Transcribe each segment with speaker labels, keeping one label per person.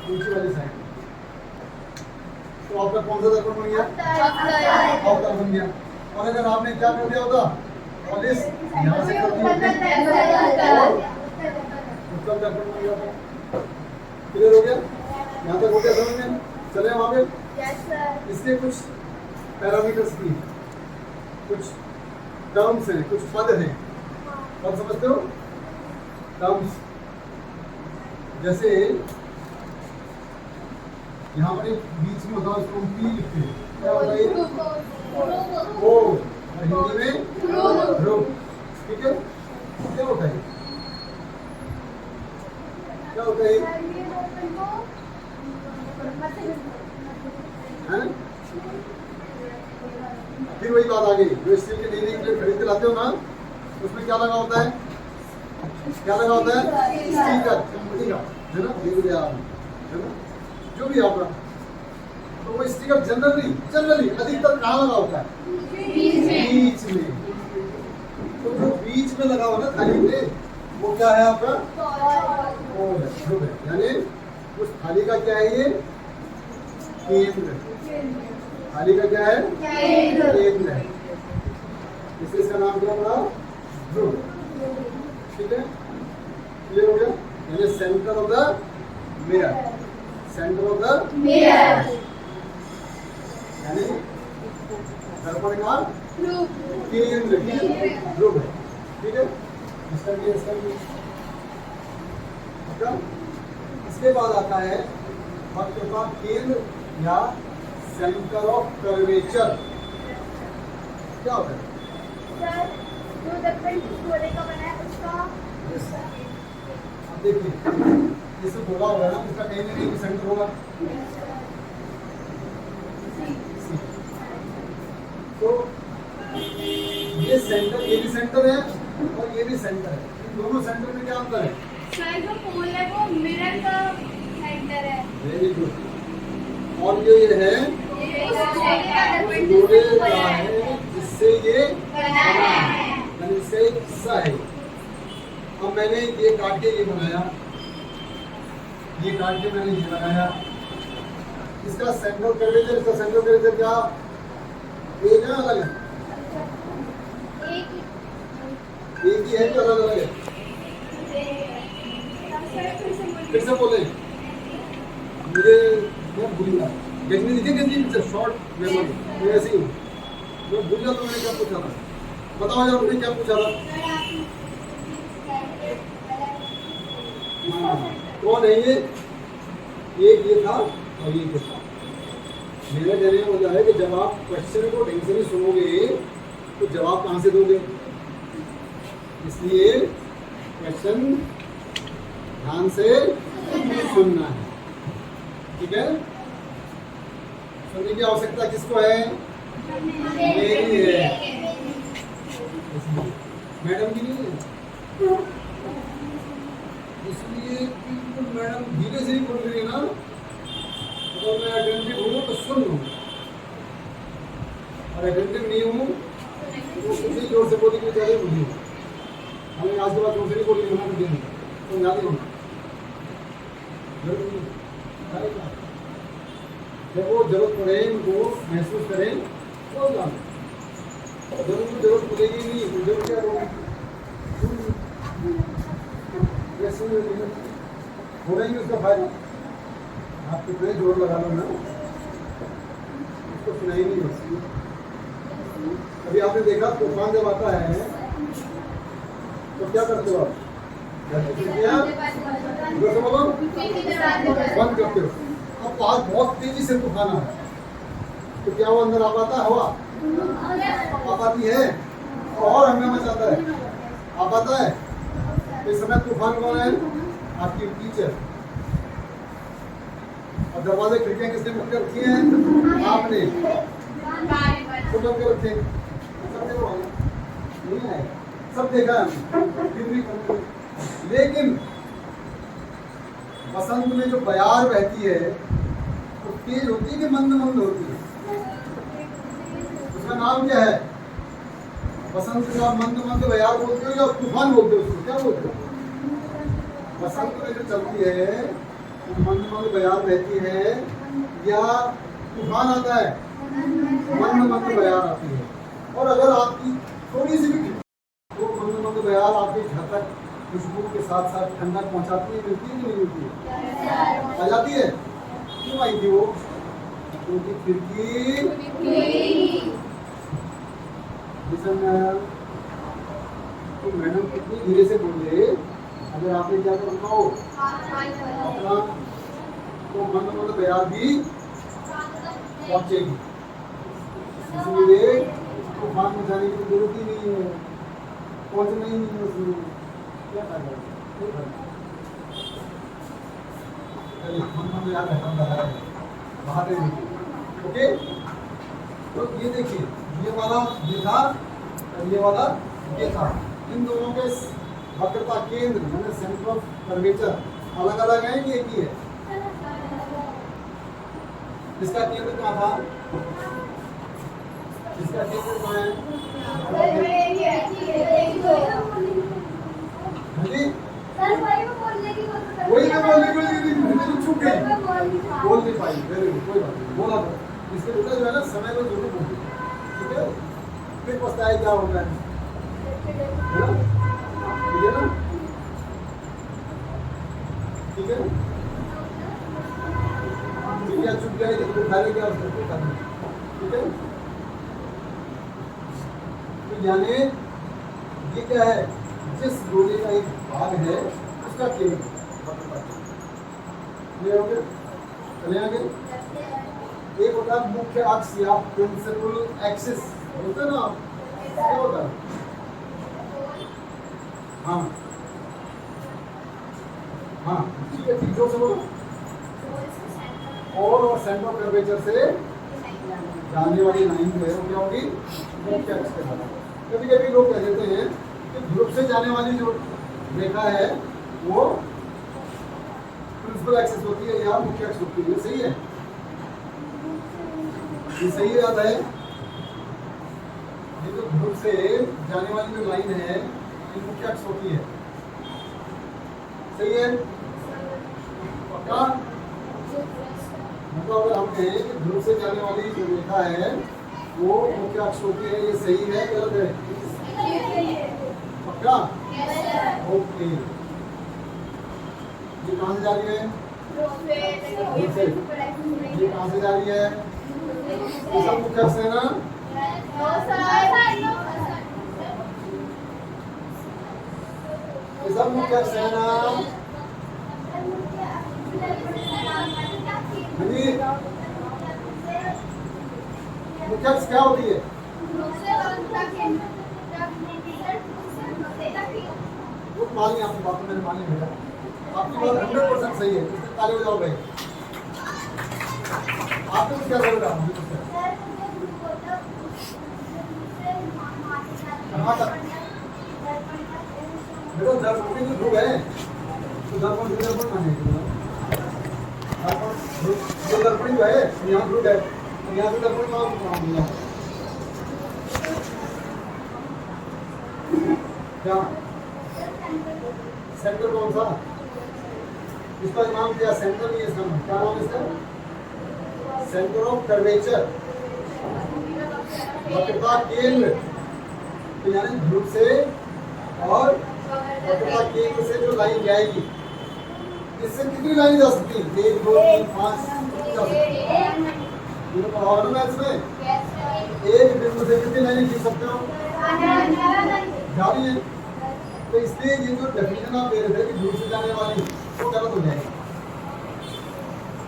Speaker 1: नीचे वाली साइड। तो आपका कौन सा दर्पण बन गया? अवतल बन गया। और अगर आपने क्या कर दिया होता, पॉलिश यहाँ से कर दी होती, उत्तल दर्पण बन गया था। क्लियर हो गया? यहाँ तक हो गया समझ में? चले वहाँ पे इसके कुछ पैरामीटर्स की, कुछ टर्म्स हैं, कुछ पद हैं। पद समझते हो? टर्म्स जैसे यहाँ पर एक बीच में होता है, उसको हम पी लिखते हैं। क्या होता है? ओ, और हिंदी में ध्रुव। ठीक है? क्या होता है? क्या होता है? हैं? फिर वही बात आ गई, जो स्टील के नई प्लेट खरीद के लाते हो ना, उसमें क्या लगा होता है? क्या लगा होता है? स्टिकर, कंपनी का, है ना? है ना? जो भी आपका, तो वो स्टिकर जनरली अधिकतर कहाँ लगा होता है? बीच में। तो जो बीच में लगा हुआ ना थाली में, वो क्या है आपका? ध्रुव है। यानी उस थाली का क्या है? ये केंद्र। थाली का क्या है? केंद्र है। इसलिए इसका नाम क्या पड़ा? ध्रुव। ठीक है? क्लियर हो गया? यानी centre of the mirror. Centre of the mirror यानी दर्पण का केंद्र ध्रुव है। ठीक है? इसके बाद आता है वक्र का केंद्र या सेंटर ऑफ कर्वेचर। क्या होता है?
Speaker 2: सर, जो दर्पण गोले का बना है उसका
Speaker 1: अब देखिए, जैसे गोला होगा ना, उसका कहीं ना कहीं सेंटर होगा। तो ये सेंटर, ये भी सेंटर है और ये भी सेंटर है। इन दोनों सेंटर में क्या अंतर है?
Speaker 2: सर, जो पोल है वो मिरर का सेंटर है।
Speaker 1: Very good. और जो ये है गोले का है, जिससे ये बना है, यानी इसका एक हिस्सा है। अब मैंने ये काट के ये बनाया, ये काट के मैंने ये बनाया। इसका सेंटर कर्वेचर, इसका सेंटर कर्वेचर क्या एक है? अलग है? एक ही है कि अलग अलग है? फिर से बोले, मुझे मैं भूल गया। गजनी लिखे, गजनी पिक्चर शॉर्ट मेमोरी, मैं ऐसे ही हूँ। मैं भूल गया तो मैंने क्या पूछा था, बताओ जरा मुझे क्या पूछा था? कौन है ये? एक ये था और ये था। मेरा कहने का मतलब है कि जब आप क्वेश्चन को ढंग से नहीं सुनोगे तो जवाब कहाँ से दोगे? इसलिए क्वेश्चन ध्यान से सुनना है। ठीक है? सुनने की आवश्यकता किसको है? मेरी है, मैडम की नहीं है। इसलिए मैडम धीरे से ही बोल रही है ना, तो मैं अटेंटिव हूँ तो सुन लूँ, और अटेंटिव नहीं हूँ तो उसी जोर से बोली कि चले मुझे हमें आज के बाद जोर से नहीं बोली, मना कर देंगे तो याद ही होना। जब वो जरूरत पड़े उनको महसूस करें तो जाने, जरूरत पड़ेगी नहीं तो जरूरत क्या होगी? हो रही है उसका फायदा। आप कितने जोर लगा लो ना, उसको सुनाई नहीं होती। अभी आपने देखा तूफान जब आता है तो क्या करते हो आप? बोलो बंद करते हो। अब बाहर बहुत तेजी से तूफान आ रहा है तो क्या वो अंदर आ पाता है? हवा आ पाती है और हमें मचाता है, आ पाता है। इस समय तूफान कौन है? आपकी टीचर। और दरवाजे खिड़कियां किसने बंद कर रखी हैं? आपने। तो बंद कर रखे, सब देखा है फिर भी। लेकिन बसंत में जो बयार बहती है तो तेज होती है कि मंद मंद होती है? उसका नाम क्या है? बसंत का मंद मंद बयार बोलते हो या तूफान बोलते हो? उसको क्या बोलते हो? बसंत में जो चलती है मंद मंद बयार रहती है या तूफान आता है? मंद मंद बयार आती है। और अगर आपकी थोड़ी सी भी तो मंद मंद बयार आपके घर तक खुशबू के साथ साथ ठंडक पहुंचाती है, मिलती है कि नहीं मिलती है? आ जाती है। क्यों आई थी वो? क्योंकि खिड़की तो मैडम कितनी धीरे से बोले, अगर आपने क्या करना हो अपना तो मंद मंद बयार भी पहुंचेगी। इसलिए तूफान मचाने की जरूरत ही नहीं है, पहुंचना ही नहीं है उसमें, क्या फायदा? ओके, तो ये देखिए, ये वाला ये था और ये वाला ये था। इन दोनों के वक्रता केंद्र यानी सेंटर ऑफ कर्वेचर अलग अलग है कि एक ही है? इसका केंद्र कहाँ था? इसका केंद्र कहाँ है? वही मैं बोलने को चूक गई, बोल नहीं पाई। वेरी गुड, कोई बात नहीं, बोला था। इसके बेटा जो है ना समय को जरूर बोलिए, ठीक है? फिर पछताए क्या होगा, है ना? ठीक है ना? ठीक है, ठीक है, चुप गया तो उठाने क्या उसको, ठीक है? तो यानी ये क्या है? जिस गोले का एक भाग है उसका केंद्र, क्लियर हो गया? चले आगे। एक होता है मुख्य अक्ष या प्रिंसिपल एक्सिस, बोलते हैं ना आप, क्या होता है? हाँ हाँ, ठीक है, ठीक, जोर से बोलो। और सेंटर ऑफ कर्वेचर से जाने वाली लाइन जो है वो क्या होगी? मुख्य अक्ष के साथ। कभी कभी लोग कह देते हैं कि ध्रुव से जाने वाली जो रेखा है वो प्रिंसिपल एक्सिस होती है या मुख्य अक्ष होती है। सही है, ये सही याद है। ये जो ध्रुव से जाने वाली जो लाइन है ये मुख्य अक्ष होती है। सही है, पक्का? मतलब अगर हम कहें कि ध्रुव से जाने वाली जो रेखा है वो मुख्य अक्ष होती है, ये सही है गलत है? पक्का? ओके, ये कहाँ से जा रही है? ये कहाँ से जा रही है? ये सब मुख्य अक्ष है ना? ये सब मुख्य अक्ष है ना? मुख्य अक्ष क्या होती है? वो मान लिया आपकी बात, मैंने मान लिया बेटा, आपकी बात 100% सही है। इसमें ताली बजाओ भाई। आपने क्या बोला? कहाँ तक? देखो दर्पण जो ध्रुव है तो दर्पण माने जो दर्पण जो है यहाँ ध्रुव है, तो यहाँ से दर्पण कहाँ मिला? क्या सेंटर कौन सा? इसका नाम क्या? सेंटर नहीं है इसका नाम, क्या नाम इसका? सेंटर ऑफ कर्वेचर, वक्रता केंद्र। तो यानी ध्रुव से और वक्रता केंद्र से जो लाइन जाएगी, इससे कितनी लाइन जा सकती है? 1 2 3 5 जा सकती है। ये तो पढ़ा ना मैथ्स में, एक बिंदु से कितनी लाइन खींच सकते हो? जा रही है। तो इसलिए ये जो डेफिनेशन आप दे रहे थे कि ध्रुव से जाने वाली, वो गलत हो जाएगी।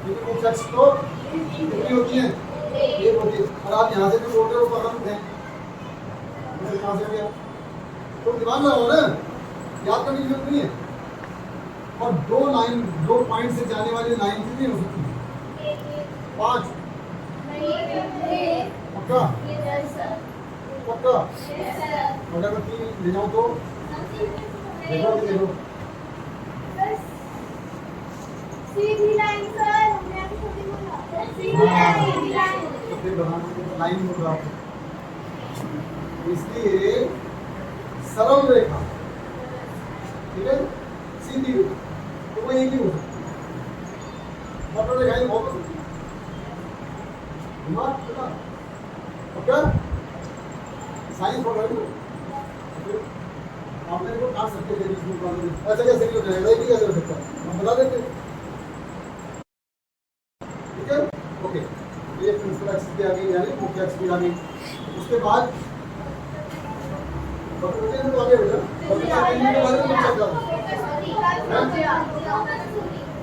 Speaker 1: क्योंकि मुख्य अक्ष तो कितनी होती है? एक होती है। और आप यहाँ से जो बोल रहे हो वो गलत है, कहाँ से गया? तो दिमाग लगाओ ना, याद करने की जरूरत नहीं है। और दो पॉइंट से जाने वाली लाइन कितनी हो सकती है? 5। पक्का? पक्का? अगर मैं 3 ले जाऊँ तो देखो देखो
Speaker 2: सीधी लाइन सर, हमने अभी छोटी बोला सीधी लाइन।
Speaker 1: तो फिर बनाना लाइन बोल रहा हूँ, इसलिए सरल रेखा, ठीक है, सीधी, तो वो एक ही हो सकती है। पर दिखाई बहुत दिमाग पता ओके साइंस पढ़ रहे हो आपने को काट सकते थे इसमें ऐसा कैसे नहीं हो जाएगा ये कैसे हो सकता है हम बता देते ठीक है ओके ये प्रिंसिपल एक्स की आ गई यानी मुख्य एक्स की आ गई उसके बाद बकरे में तो आगे बेटा बकरे के बारे में चल रहा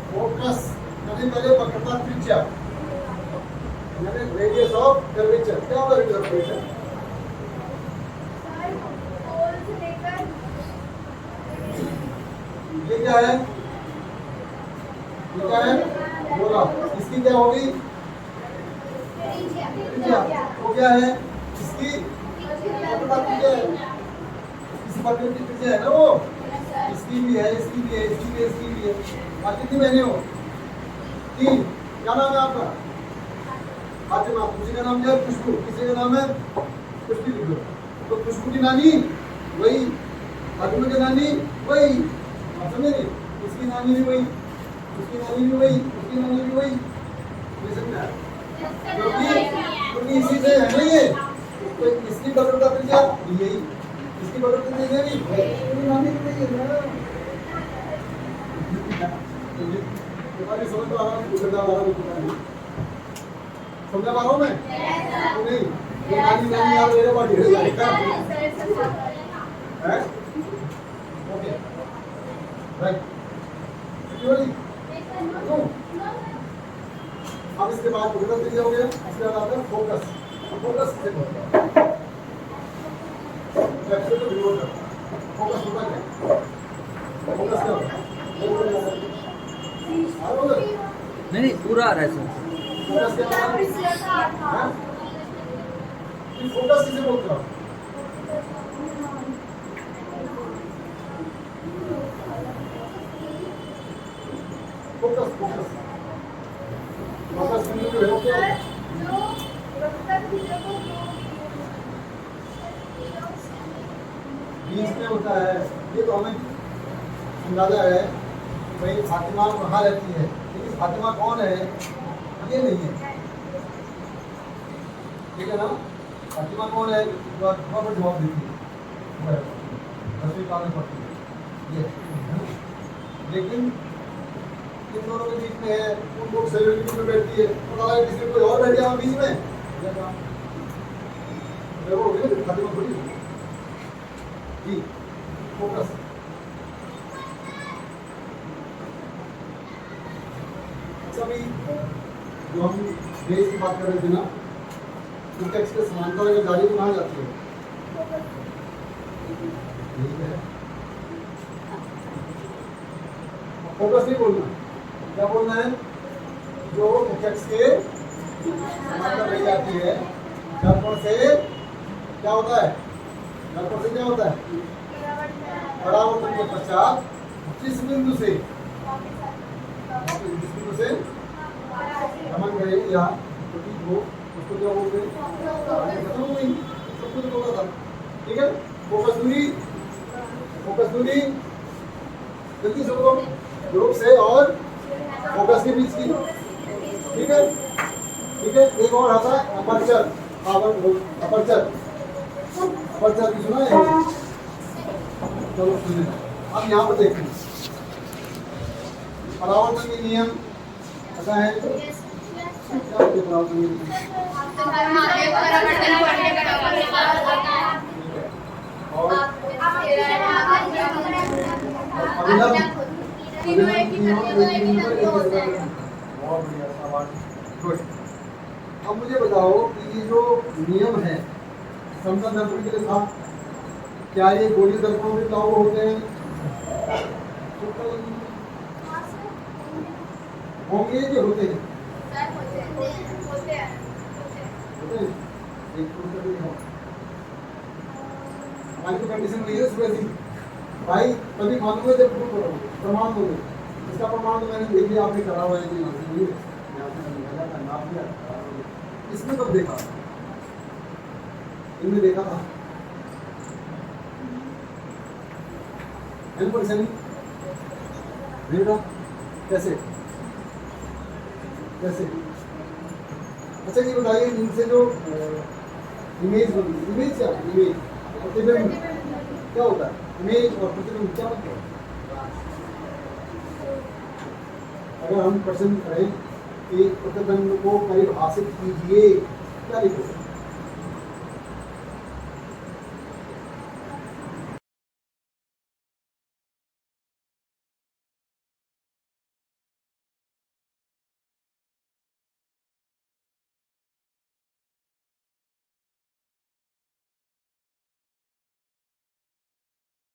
Speaker 1: फोकस यानी पहले वक्रता त्रिज्या यानी रेडियस ऑफ कर्वेचर क्या होगा रेडियस ऑफ कर्वेचर ये क्या है बोला इसकी क्या होगी त्रिज्या वो क्या है इसकी वक्रता त्रिज्या है इस वक्र की त्रिज्या है ना वो इसकी भी है इसकी भी है इसकी भी है इसकी भी है आप कितनी बहने हो 3 क्या नाम है आपका फातिमा किसी का नाम क्या है खुशबू किसी का नाम है खुशबू लिख दो तो खुशबू की नानी वही फातिमा की नानी वही आप समझे नहीं इसकी नानी भी वही उसकी नानी भी वही उसकी नानी भी वही ये समझा क्योंकि इसी से है ना ये तो इसकी वक्रता त्रिज्या यही इसकी वक्रता त्रिज्या भी इसकी नानी भी वही है ना तुम्हारी समझ में आ रहा है गुजरता आ रहा है समझा पा रहा हूँ मैं नहीं ये नानी नानी यार मेरे पास ढेर जाएगा है ओके राइट क्लियरली नो अब इसके बाद वक्रता त्रिज्या हो गया इसके बाद आता है फोकस फोकस किसे बोलते हैं लेफ्ट से तो रिमोट फोकस होता है फोकस क्या होता है
Speaker 3: नहीं पूरा आ रहा है सर
Speaker 1: फोकस क्या होता है फोकस किसे बोलते हो फोकस फोकस फोकस बिंदु जो है वो क्या है बीच में होता है ये तो हमें अंदाजा है भाई फातिमा कहाँ रहती है लेकिन फातिमा कौन है ये नहीं है ठीक है ना फातिमा कौन है वहाँ पर जवाब देती है 10वीं क्लास में पढ़ती है ये लेकिन इन दोनों के बीच में है उन लोग सेलिब्रिटी में बैठती है पता लगा किसी कोई और बैठ गया बीच में देखो फातिमा थोड़ी जी फोकस सभी जो हम बेस की बात कर रहे थे ना तो टेक्स्ट के समांतर अगर गाड़ी कहाँ जाती है ठीक है फोकस नहीं बोलना क्या बोलना है जो टेक्स्ट के समांतर रह जाती है दर्पण से क्या होता है दर्पण से क्या होता है परावर्तन के पश्चात जिस बिंदु से गमन करेगी या प्रतीक हो उसको क्या बोलते हैं खत्म हो गई सब कुछ होगा था ठीक है फोकस दूरी जल्दी से बोलो ग्रुप से और फोकस के बीच की ठीक है एक और आता है अपर्चर अपर्चर की सुना है चलो सुनिए अब यहाँ पर देखिए परावर्तन के नियम पता है क्या होते परावर्तन के नियम और अब मुझे बताओ कि ये जो नियम है समतल दर्पण के साथ क्या ये गोलीय दर्पणों में लागू होते हैं होंगे कि होते हैं हमारी तो कंडीशन नहीं है सुबह दी भाई कभी मानोगे जब प्रूफ करो प्रमाण दोगे इसका प्रमाण तो मैंने देख लिया आपने करा हुआ है कि नाप दिया इसमें कब देखा इनमें देखा था कैसे कैसे? अच्छा ये बताइए, इनसे जो इमेज बनती है, इमेज क्या है? इमेज प्रतिबिंब क्या होता है? इमेज और प्रतिबिंब क्या मतलब है? अगर हम प्रश्न करें कि प्रतिबिंब को परिभाषित कीजिए, क्या लिखोगे?